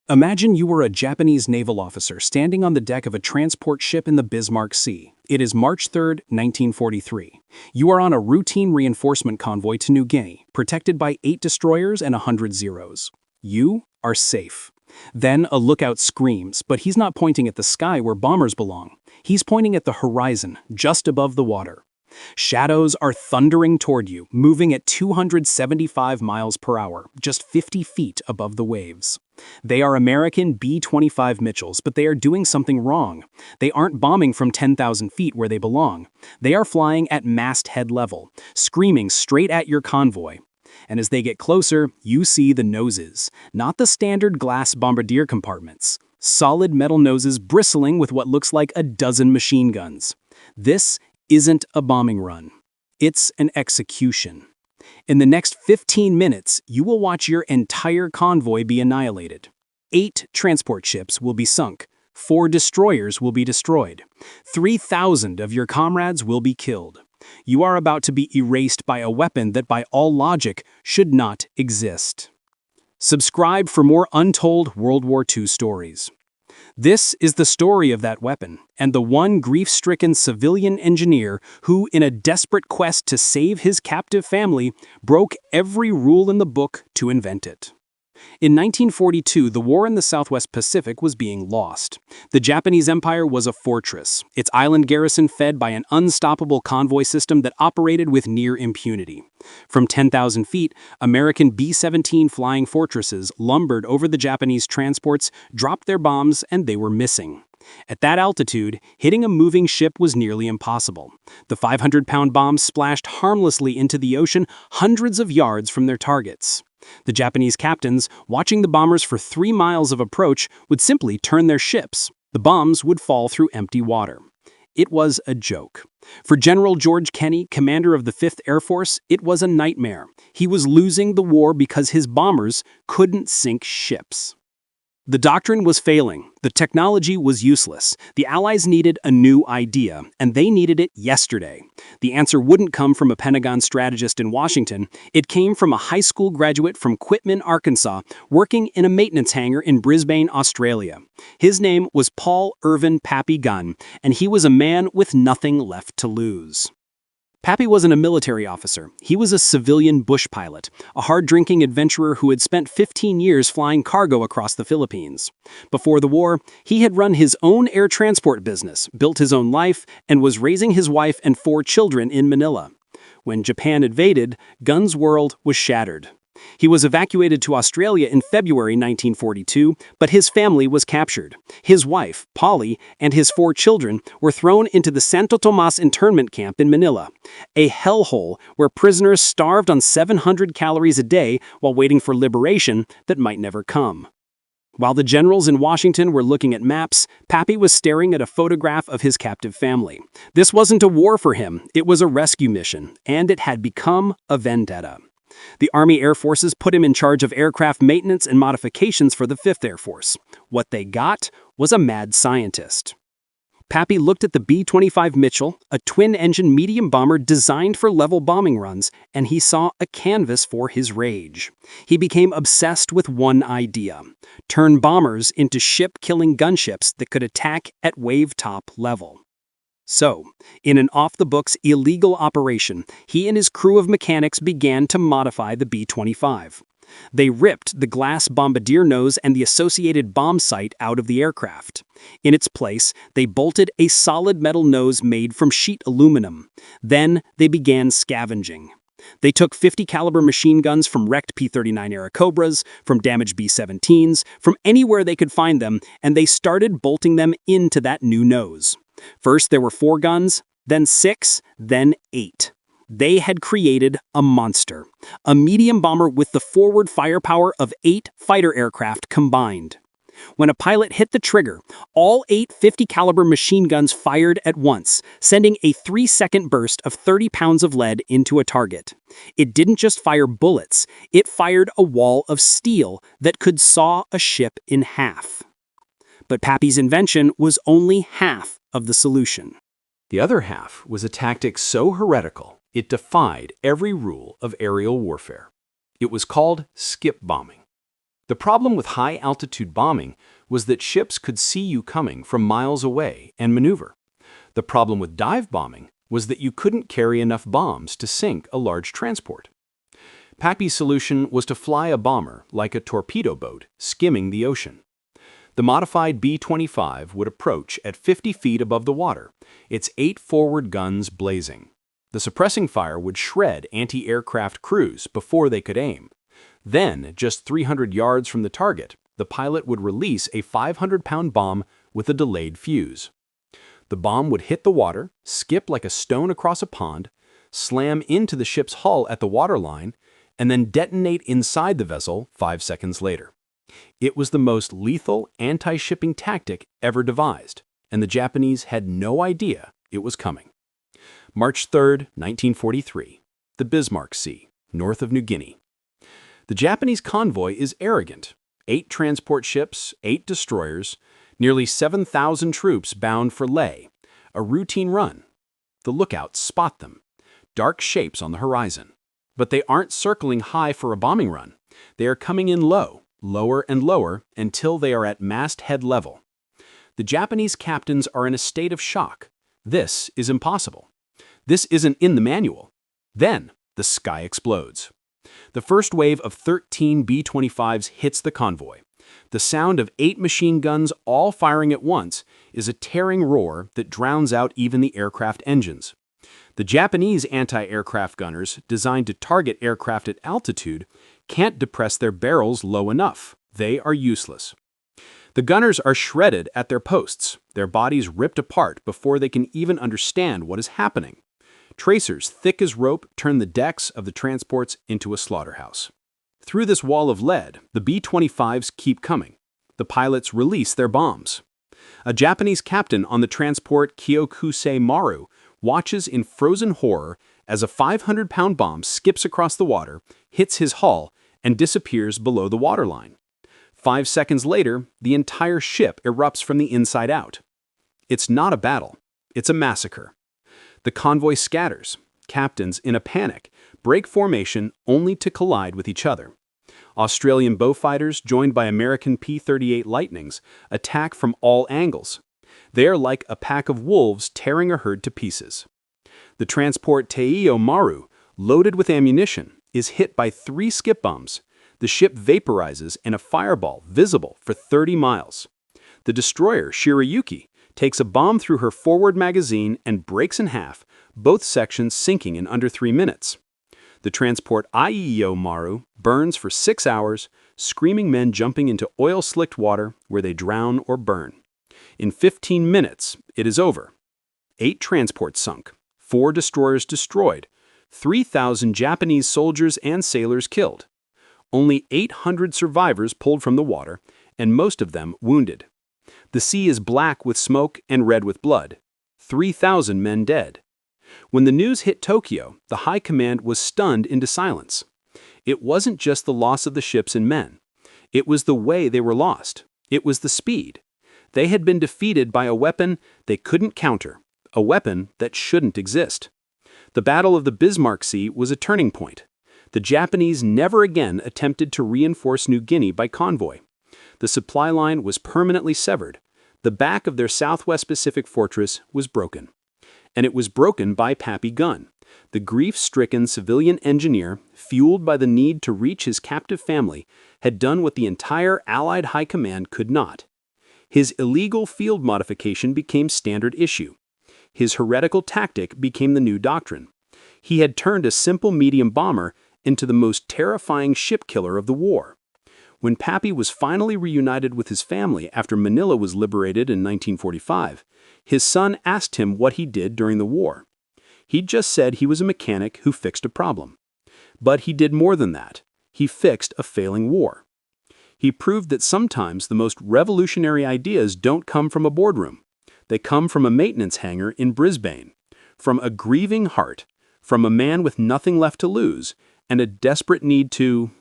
Imagine you were a Japanese naval officer standing on the deck of a transport ship in the Bismarck Sea. It is March 3, 1943. You are on a routine reinforcement convoy to New Guinea, protected by 8 destroyers and 100 Zeros. You are safe. Then a lookout screams, but he's not pointing at the sky where bombers belong. He's pointing at the horizon, just above the water. Shadows are thundering toward you, moving at 275 miles per hour, just 50 feet above the waves. They are American B-25 Mitchells, but they are doing something wrong. They aren't bombing from 10,000 feet where they belong. They are flying at masthead level, screaming straight at your convoy. And as they get closer, you see the noses, not the standard glass bombardier compartments. Solid metal noses bristling with what looks like a dozen machine guns. This isn't a bombing run. It's an execution. In the next 15 minutes, you will watch your entire convoy be annihilated. 8 transport ships will be sunk. 4 destroyers will be destroyed. 3,000 of your comrades will be killed. You are about to be erased by a weapon that by all logic should not exist. Subscribe for more untold World War II stories. This is the story of that weapon, and the one grief-stricken civilian engineer who, in a desperate quest to save his captive family, broke every rule in the book to invent it. In 1942, the war in the Southwest Pacific was being lost. The Japanese Empire was a fortress, its island garrison fed by an unstoppable convoy system that operated with near impunity. From 10,000 feet, American B-17 flying fortresses lumbered over the Japanese transports, dropped their bombs, and they were missing. At that altitude, hitting a moving ship was nearly impossible. The 500-pound bombs splashed harmlessly into the ocean hundreds of yards from their targets. The Japanese captains, watching the bombers for 3 miles of approach, would simply turn their ships. The bombs would fall through empty water. It was a joke. For General George Kenney, commander of the 5th Air Force, it was a nightmare. He was losing the war because his bombers couldn't sink ships. The doctrine was failing. The technology was useless. The Allies needed a new idea, and they needed it yesterday. The answer wouldn't come from a Pentagon strategist in Washington. It came from a high school graduate from Quitman, Arkansas, working in a maintenance hangar in Brisbane, Australia. His name was Paul Irvin Pappy Gunn, and he was a man with nothing left to lose. Pappy wasn't a military officer. He was a civilian bush pilot, a hard-drinking adventurer who had spent 15 years flying cargo across the Philippines. Before the war, he had run his own air transport business, built his own life, and was raising his wife and 4 children in Manila. When Japan invaded, Gunn's world was shattered. He was evacuated to Australia in February 1942, but his family was captured. His wife, Polly, and his 4 children were thrown into the Santo Tomas internment camp in Manila, a hellhole where prisoners starved on 700 calories a day while waiting for liberation that might never come. While the generals in Washington were looking at maps, Pappy was staring at a photograph of his captive family. This wasn't a war for him, it was a rescue mission, and it had become a vendetta. The Army Air Forces put him in charge of aircraft maintenance and modifications for the 5th Air Force. What they got was a mad scientist. Pappy looked at the B-25 Mitchell, a twin-engine medium bomber designed for level bombing runs, and he saw a canvas for his rage. He became obsessed with one idea: turn bombers into ship-killing gunships that could attack at wave-top level. So, in an off-the-books illegal operation, he and his crew of mechanics began to modify the B-25. They ripped the glass bombardier nose and the associated bomb sight out of the aircraft. In its place, they bolted a solid metal nose made from sheet aluminum. Then they began scavenging. They took 50 caliber machine guns from wrecked P-39 era Cobras, from damaged B-17s, from anywhere they could find them, and they started bolting them into that new nose. First there were 4 guns, then 6, then 8. They had created a monster, a medium bomber with the forward firepower of 8 fighter aircraft combined. When a pilot hit the trigger, all 8 50 caliber machine guns fired at once, sending a 3-second burst of 30 pounds of lead into a target. It didn't just fire bullets, it fired a wall of steel that could saw a ship in half. But Pappy's invention was only half of the solution. The other half was a tactic so heretical, it defied every rule of aerial warfare. It was called skip bombing. The problem with high-altitude bombing was that ships could see you coming from miles away and maneuver. The problem with dive bombing was that you couldn't carry enough bombs to sink a large transport. Pappy's solution was to fly a bomber like a torpedo boat skimming the ocean. The modified B-25 would approach at 50 feet above the water, its 8 forward guns blazing. The suppressing fire would shred anti-aircraft crews before they could aim. Then, just 300 yards from the target, the pilot would release a 500-pound bomb with a delayed fuse. The bomb would hit the water, skip like a stone across a pond, slam into the ship's hull at the waterline, and then detonate inside the vessel 5 seconds later. It was the most lethal anti-shipping tactic ever devised, and the Japanese had no idea it was coming. March 3, 1943, the Bismarck Sea, north of New Guinea. The Japanese convoy is arrogant. 8 transport ships, 8 destroyers, nearly 7,000 troops bound for Leh, a routine run. The lookouts spot them, dark shapes on the horizon. But they aren't circling high for a bombing run. They are coming in low, lower and lower, until they are at masthead level. The Japanese captains are in a state of shock. This is impossible. This isn't in the manual. Then, the sky explodes. The first wave of 13 B-25s hits the convoy. The sound of 8 machine guns all firing at once is a tearing roar that drowns out even the aircraft engines. The Japanese anti-aircraft gunners, designed to target aircraft at altitude, can't depress their barrels low enough. They are useless. The gunners are shredded at their posts, their bodies ripped apart before they can even understand what is happening. Tracers thick as rope turn the decks of the transports into a slaughterhouse. Through this wall of lead, the B-25s keep coming. The pilots release their bombs. A Japanese captain on the transport Kyokusei Maru watches in frozen horror as a 500-pound bomb skips across the water, hits his hull, and disappears below the waterline. 5 seconds later, the entire ship erupts from the inside out. It's not a battle. It's a massacre. The convoy scatters. Captains, in a panic, break formation only to collide with each other. Australian Beaufighters, joined by American P-38 Lightnings, attack from all angles. They are like a pack of wolves tearing a herd to pieces. The transport Teiyo Maru, loaded with ammunition, is hit by 3 skip bombs. The ship vaporizes in a fireball visible for 30 miles. The destroyer Shirayuki takes a bomb through her forward magazine and breaks in half, both sections sinking in under 3 minutes. The transport Ieo Maru burns for 6 hours, screaming men jumping into oil-slicked water where they drown or burn. In 15 minutes, it is over. 8 transports sunk, 4 destroyers destroyed, 3,000 Japanese soldiers and sailors killed. Only 800 survivors pulled from the water, and most of them wounded. The sea is black with smoke and red with blood. 3,000 men dead. When the news hit Tokyo, the high command was stunned into silence. It wasn't just the loss of the ships and men. It was the way they were lost. It was the speed. They had been defeated by a weapon they couldn't counter, a weapon that shouldn't exist. The Battle of the Bismarck Sea was a turning point. The Japanese never again attempted to reinforce New Guinea by convoy. The supply line was permanently severed. The back of their Southwest Pacific fortress was broken. And it was broken by Pappy Gunn, the grief-stricken civilian engineer, fueled by the need to reach his captive family, had done what the entire Allied High Command could not. His illegal field modification became standard issue. His heretical tactic became the new doctrine. He had turned a simple medium bomber into the most terrifying ship killer of the war. When Pappy was finally reunited with his family after Manila was liberated in 1945, his son asked him what he did during the war. He just said he was a mechanic who fixed a problem. But he did more than that. He fixed a failing war. He proved that sometimes the most revolutionary ideas don't come from a boardroom. They come from a maintenance hangar in Brisbane, from a grieving heart, from a man with nothing left to lose, and a desperate need to